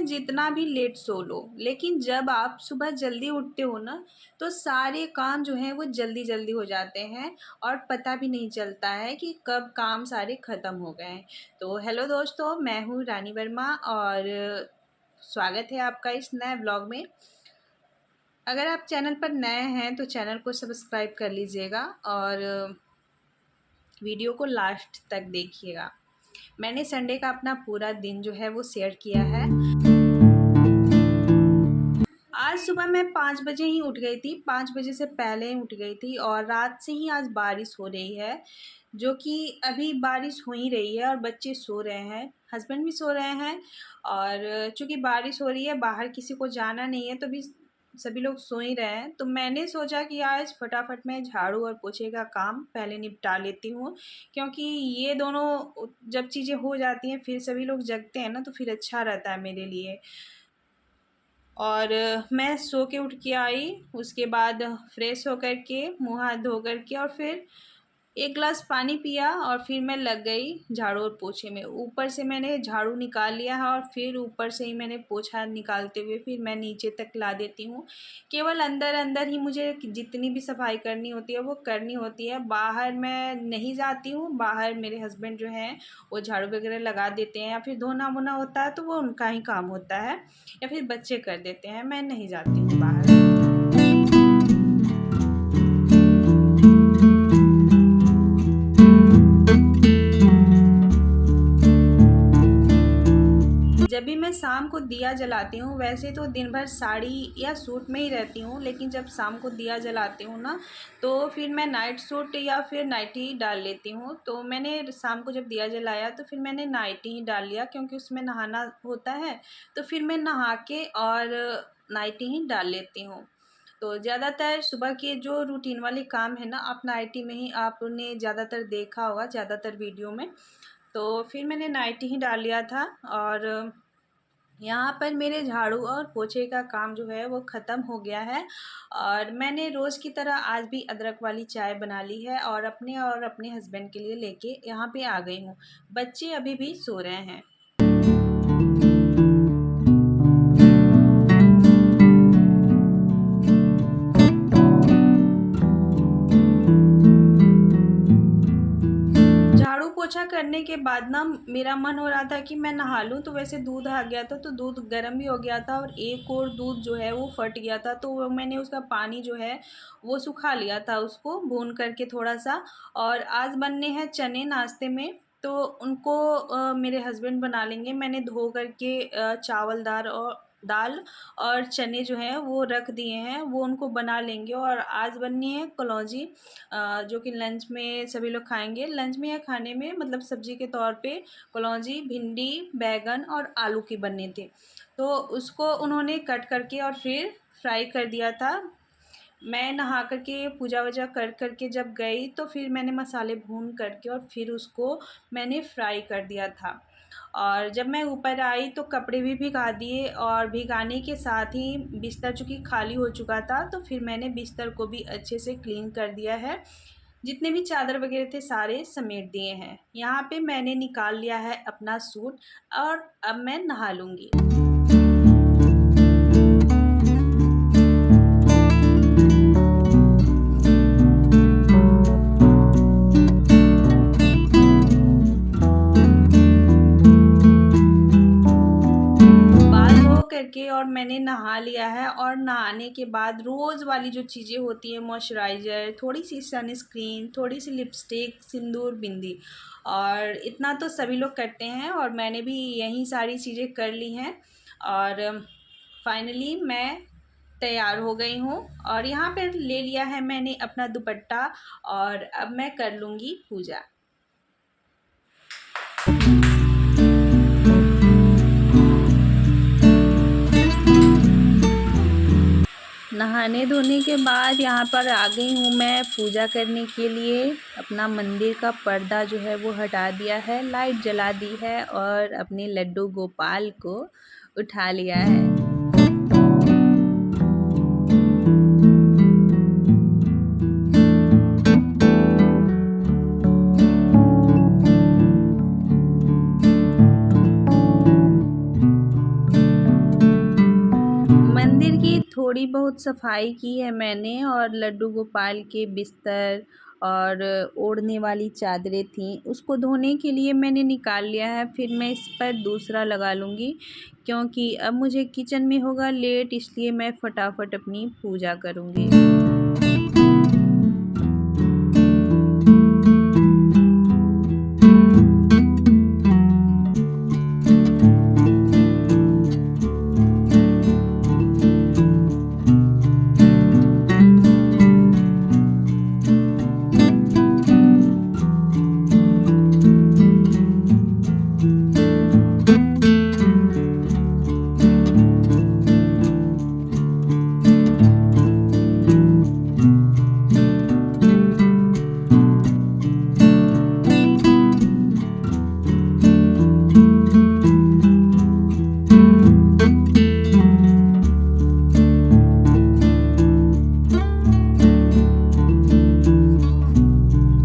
जितना भी लेट सो लो, लेकिन जब आप सुबह जल्दी उठते हो ना, तो सारे काम जो हैं वो जल्दी-जल्दी हो जाते हैं और पता भी नहीं चलता है कि कब काम सारे ख़त्म हो गए हैं। तो हेलो दोस्तों, मैं हूँ रानी वर्मा और स्वागत है आपका इस नए ब्लॉग में। अगर आप चैनल पर नए हैं तो चैनल को सब्सक्राइब कर लीजिएगा और वीडियो को लास्ट तक देखिएगा। मैंने संडे का अपना पूरा दिन जो है वो शेयर किया है। आज सुबह मैं 5 बजे ही उठ गई थी, 5 बजे से पहले ही उठ गई थी और रात से ही आज बारिश हो रही है, जो कि अभी बारिश हो ही रही है और बच्चे सो रहे हैं, हस्बैंड भी सो रहे हैं और चूँकि बारिश हो रही है, बाहर किसी को जाना नहीं है तो भी सभी लोग सो ही रहे हैं। तो मैंने सोचा कि आज फटाफट मैं झाड़ू और पोछे का काम पहले निपटा लेती हूँ, क्योंकि ये दोनों जब चीज़ें हो जाती हैं फिर सभी लोग जगते हैं ना, तो फिर अच्छा रहता है मेरे लिए। और मैं सो के उठ के आई, उसके बाद फ्रेश होकर के मुँह हाथ धो कर के और फिर 1 ग्लास पानी पिया और फिर मैं लग गई झाड़ू और पोछे में। ऊपर से मैंने झाड़ू निकाल लिया है और फिर ऊपर से ही मैंने पोछा निकालते हुए फिर मैं नीचे तक ला देती हूँ। केवल अंदर-अंदर ही मुझे जितनी भी सफाई करनी होती है वो करनी होती है। बाहर मैं नहीं जाती हूँ, बाहर मेरे हस्बैंड जो हैं वो झाड़ू वगैरह लगा देते हैं या फिर धोना-वोना होता है तो वो उनका ही काम होता है या फिर बच्चे कर देते हैं, मैं नहीं जाती हूँ बाहर। जब भी मैं शाम को दिया जलाती हूँ, वैसे तो दिन भर साड़ी या सूट में ही रहती हूँ, लेकिन जब शाम को दिया जलाती हूँ ना, तो फिर मैं नाइट सूट या फिर नाइटी डाल लेती हूँ। तो मैंने शाम को जब दिया जलाया तो फिर मैंने नाइटी ही डाल लिया, क्योंकि उसमें नहाना होता है, तो फिर मैं नहा के और नाइटी ही डाल लेती हूँ। तो ज़्यादातर सुबह के जो रूटीन वाले काम है ना, आप नाइटी में ही आपने ज़्यादातर देखा होगा, ज़्यादातर वीडियो में। तो फिर मैंने नाइटी ही डाल लिया था और यहाँ पर मेरे झाड़ू और पोछे का काम जो है वो ख़त्म हो गया है और मैंने रोज़ की तरह आज भी अदरक वाली चाय बना ली है और अपने हस्बैंड के लिए लेके यहाँ पे आ गई हूँ। बच्चे अभी भी सो रहे हैं। झाड़ू पोछा करने के बाद ना मेरा मन हो रहा था कि मैं नहा लूँ, तो वैसे दूध आ गया था, तो दूध गर्म भी हो गया था और एक और दूध जो है वो फट गया था, तो वो मैंने उसका पानी जो है वो सुखा लिया था, उसको भून करके थोड़ा सा। और आज बनने हैं चने नाश्ते में, तो उनको मेरे हस्बैंड बना लेंगे। मैंने धो करके चावल दाल और चने जो हैं वो रख दिए हैं, वो उनको बना लेंगे। और आज बननी है कलौंजी, जो कि लंच में सभी लोग खाएंगे। लंच में या खाने में मतलब सब्जी के तौर पे कलौंजी, भिंडी, बैगन और आलू की बनने थे, तो उसको उन्होंने कट करके और फिर फ्राई कर दिया था। मैं नहा करके पूजा वूजा करके जब गई तो फिर मैंने मसाले भून करके और फिर उसको मैंने फ्राई कर दिया था। और जब मैं ऊपर आई तो कपड़े भी भिगा दिए और भिगाने के साथ ही बिस्तर चूँकि खाली हो चुका था, तो फिर मैंने बिस्तर को भी अच्छे से क्लीन कर दिया है। जितने भी चादर वगैरह थे सारे समेट दिए हैं। यहाँ पे मैंने निकाल लिया है अपना सूट और अब मैं नहा लूँगी। बाल धो करके और मैंने नहा लिया है और नहाने के बाद रोज़ वाली जो चीज़ें होती हैं, मॉइस्चराइज़र, थोड़ी सी सनस्क्रीन, थोड़ी सी लिपस्टिक, सिंदूर, बिंदी, और इतना तो सभी लोग करते हैं और मैंने भी यही सारी चीज़ें कर ली हैं। और फाइनली मैं तैयार हो गई हूँ और यहाँ पर ले लिया है मैंने अपना दुपट्टा और अब मैं कर लूँगी पूजा। नहाने धोने के बाद यहाँ पर आ गई हूँ मैं पूजा करने के लिए। अपना मंदिर का पर्दा जो है वो हटा दिया है, लाइट जला दी है और अपने लड्डू गोपाल को उठा लिया है। थोड़ी बहुत सफाई की है मैंने, और लड्डू गोपाल के बिस्तर और ओढ़ने वाली चादरें थीं, उसको धोने के लिए मैंने निकाल लिया है। फिर मैं इस पर दूसरा लगा लूँगी, क्योंकि अब मुझे किचन में होगा लेट, इसलिए मैं फटाफट अपनी पूजा करूँगी।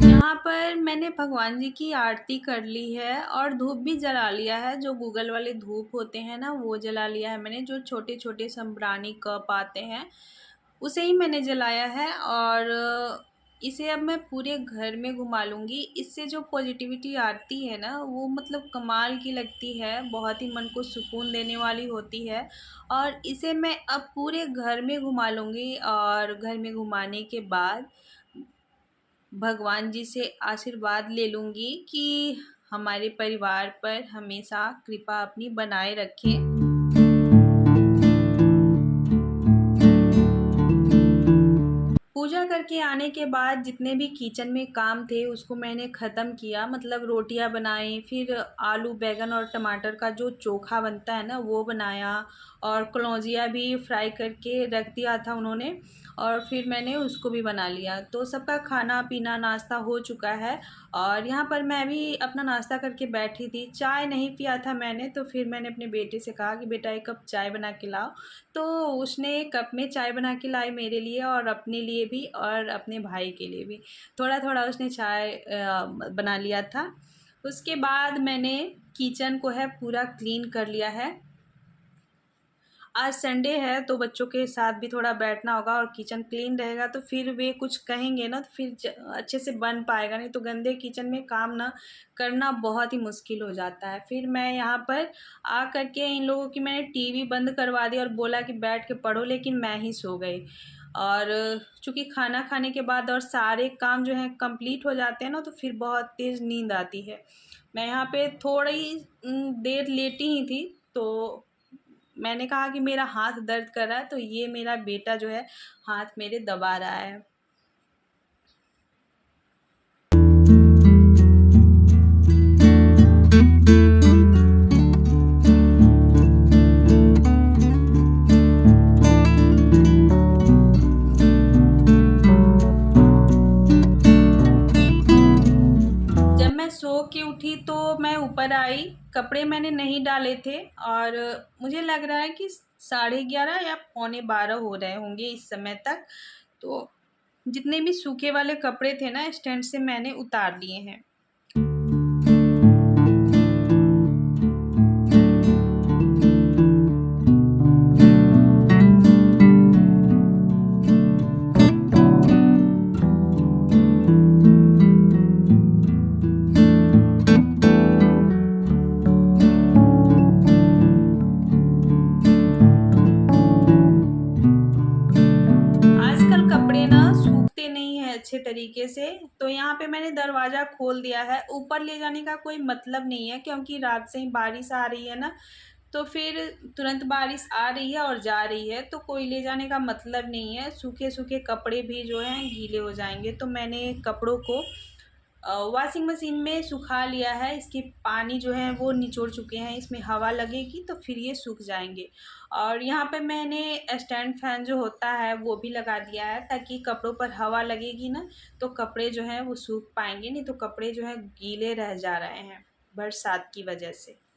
यहाँ पर मैंने भगवान जी की आरती कर ली है और धूप भी जला लिया है। जो गूगल वाले धूप होते हैं ना, वो जला लिया है मैंने। जो छोटे छोटे संब्रानी कप आते हैं, उसे ही मैंने जलाया है। और इसे अब मैं पूरे घर में घुमा लूँगी। इससे जो पॉजिटिविटी आती है ना, वो मतलब कमाल की लगती है, बहुत ही मन को सुकून देने वाली होती है। और इसे मैं अब पूरे घर में घुमा लूँगी, और घर में घुमाने के बाद भगवान जी से आशीर्वाद ले लूँगी कि हमारे परिवार पर हमेशा कृपा अपनी बनाए रखें। पूजा करके आने के बाद जितने भी किचन में काम थे उसको मैंने ख़त्म किया। मतलब रोटियां बनाई, फिर आलू बैंगन और टमाटर का जो चोखा बनता है ना, वो बनाया, और कलौंजिया भी फ्राई करके रख दिया था उन्होंने, और फिर मैंने उसको भी बना लिया। तो सबका खाना पीना नाश्ता हो चुका है, और यहाँ पर मैं भी अपना नाश्ता करके बैठी थी। चाय नहीं पिया था मैंने, तो फिर मैंने अपने बेटे से कहा कि बेटा 1 कप चाय बना के लाओ। तो उसने 1 कप में चाय बना के लाई मेरे लिए, और अपने लिए भी और अपने भाई के लिए भी। थोड़ा-थोड़ा उसने चाय बना लिया था। उसके बाद मैंने किचन को है पूरा क्लीन कर लिया है। आज संडे है तो बच्चों के साथ भी थोड़ा बैठना होगा, और किचन क्लीन रहेगा तो फिर वे कुछ कहेंगे ना, तो फिर अच्छे से बन पाएगा। नहीं तो गंदे किचन में काम ना करना बहुत ही मुश्किल हो जाता है। फिर मैं यहाँ पर आ करके इन लोगों की मैंने टीवी बंद करवा दी और बोला कि बैठ के पढ़ो, लेकिन मैं ही सो गई। और चूँकि खाना खाने के बाद और सारे काम जो हैं कंप्लीट हो जाते हैं ना, तो फिर बहुत तेज़ नींद आती है। मैं यहाँ पे थोड़ी देर लेटी ही थी, तो मैंने कहा कि मेरा हाथ दर्द कर रहा है, तो ये मेरा बेटा जो है हाथ मेरे दबा रहा है। जब मैं सो के उठी तो मैं ऊपर आई, कपड़े मैंने नहीं डाले थे, और मुझे लग रहा है कि 11:30 या पौने 12 हो रहे होंगे इस समय तक। तो जितने भी सूखे वाले कपड़े थे ना, स्टैंड से मैंने उतार लिए हैं। आजकल कपड़े ना सूखते नहीं हैं अच्छे तरीके से, तो यहाँ पे मैंने दरवाज़ा खोल दिया है। ऊपर ले जाने का कोई मतलब नहीं है, क्योंकि रात से ही बारिश आ रही है ना, तो फिर तुरंत बारिश आ रही है और जा रही है, तो कोई ले जाने का मतलब नहीं है। सूखे-सूखे कपड़े भी जो हैं गीले हो जाएँगे। तो मैंने कपड़ों को वॉशिंग मशीन में सुखा लिया है। इसके पानी जो है वो निचोड़ चुके हैं, इसमें हवा लगेगी तो फिर ये सूख जाएंगे। और यहाँ पे मैंने स्टैंड फैन जो होता है वो भी लगा दिया है, ताकि कपड़ों पर हवा लगेगी ना, तो कपड़े जो हैं वो सूख पाएंगे। नहीं तो कपड़े जो हैं गीले रह जा रहे हैं बरसात की वजह से।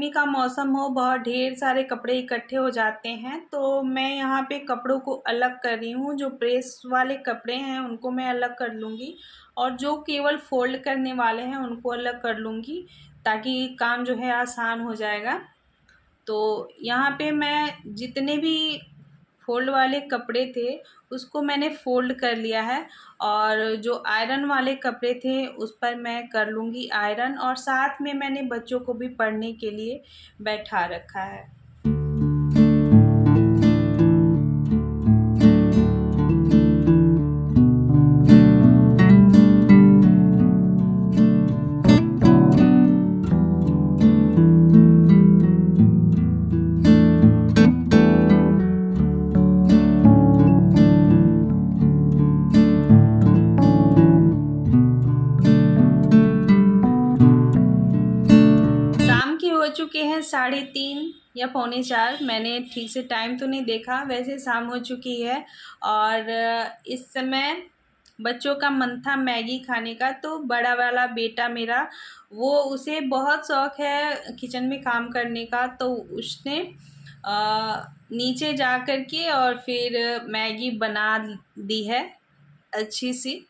गर्मी का मौसम हो, बहुत ढेर सारे कपड़े इकट्ठे हो जाते हैं, तो मैं यहाँ पे कपड़ों को अलग कर रही हूँ। जो प्रेस वाले कपड़े हैं उनको मैं अलग कर लूँगी और जो केवल फ़ोल्ड करने वाले हैं उनको अलग कर लूँगी, ताकि काम जो है आसान हो जाएगा। तो यहाँ पे मैं जितने भी फ़ोल्ड वाले कपड़े थे उसको मैंने फ़ोल्ड कर लिया है, और जो आयरन वाले कपड़े थे उस पर मैं कर लूँगी आयरन, और साथ में मैंने बच्चों को भी पढ़ने के लिए बैठा रखा है। हो चुके हैं 3:30 या पौने 4। मैंने ठीक से टाइम तो नहीं देखा, वैसे शाम हो चुकी है। और इस समय बच्चों का मन था मैगी खाने का, तो बड़ा वाला बेटा मेरा, वो उसे बहुत शौक़ है किचन में काम करने का, तो उसने नीचे जा कर के और फिर मैगी बना दी है अच्छी सी।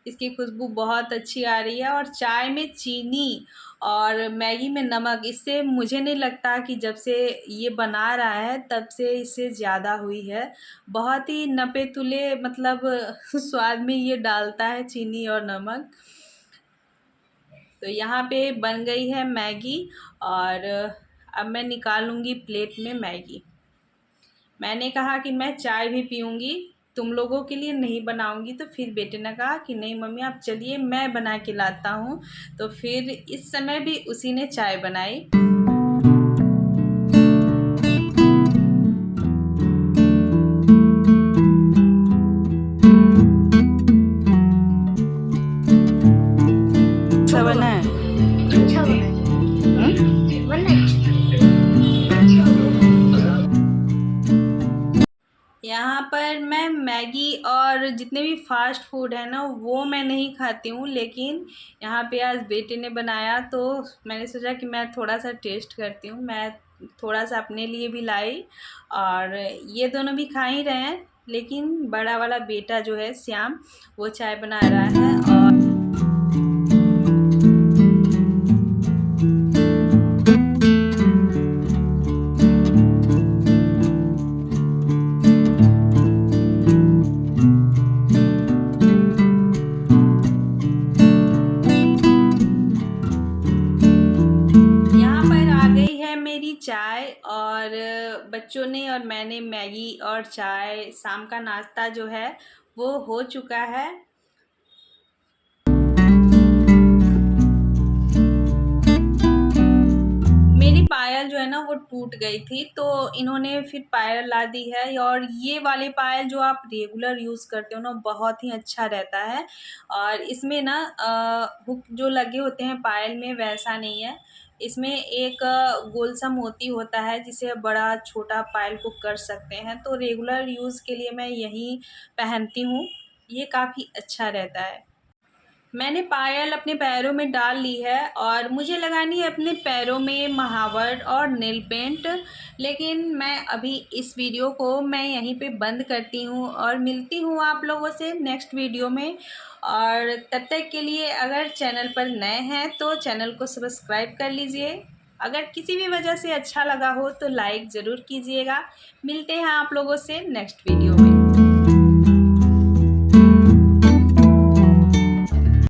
इसकी खुशबू बहुत अच्छी आ रही है, और चाय में चीनी और मैगी में नमक, इससे मुझे नहीं लगता कि जब से ये बना रहा है तब से इससे ज़्यादा हुई है। बहुत ही नपे-तुले मतलब स्वाद में ये डालता है चीनी और नमक। तो यहाँ पे बन गई है मैगी, और अब मैं निकालूँगी प्लेट में मैगी। मैंने कहा कि मैं चाय भी पीऊँगी, तुम लोगों के लिए नहीं बनाऊँगी। तो फिर बेटे ने कहा कि नहीं मम्मी आप चलिए मैं बना के लाता हूँ। तो फिर इस समय भी उसी ने चाय बनाई। अच्छा बना है? अच्छा बना है। यहाँ पर मैं मैगी और जितने भी फ़ास्ट फूड है ना वो मैं नहीं खाती हूँ, लेकिन यहाँ पे आज बेटे ने बनाया तो मैंने सोचा कि मैं थोड़ा सा टेस्ट करती हूँ। मैं थोड़ा सा अपने लिए भी लाई, और ये दोनों भी खा ही रहे हैं, लेकिन बड़ा वाला बेटा जो है श्याम, वो चाय बना रहा है। और चाय, और बच्चों ने और मैंने मैगी और चाय, शाम का नाश्ता जो है वो हो चुका है। मेरी पायल जो है ना वो टूट गई थी, तो इन्होंने फिर पायल ला दी है। और ये वाले पायल जो आप रेगुलर यूज़ करते हो ना बहुत ही अच्छा रहता है, और इसमें ना हुक जो लगे होते हैं पायल में वैसा नहीं है। इसमें एक गोल सा मोती होता है जिसे बड़ा छोटा पायल को कर सकते हैं, तो रेगुलर यूज़ के लिए मैं यही पहनती हूँ। ये काफ़ी अच्छा रहता है। मैंने पायल अपने पैरों में डाल ली है, और मुझे लगानी है अपने पैरों में महावर और नेल पेंट। लेकिन मैं अभी इस वीडियो को मैं यहीं पे बंद करती हूँ, और मिलती हूँ आप लोगों से नेक्स्ट वीडियो में। और तब तक के लिए अगर चैनल पर नए हैं तो चैनल को सब्सक्राइब कर लीजिए। अगर किसी भी वजह से अच्छा लगा हो तो लाइक ज़रूर कीजिएगा। मिलते हैं आप लोगों से नेक्स्ट वीडियो में।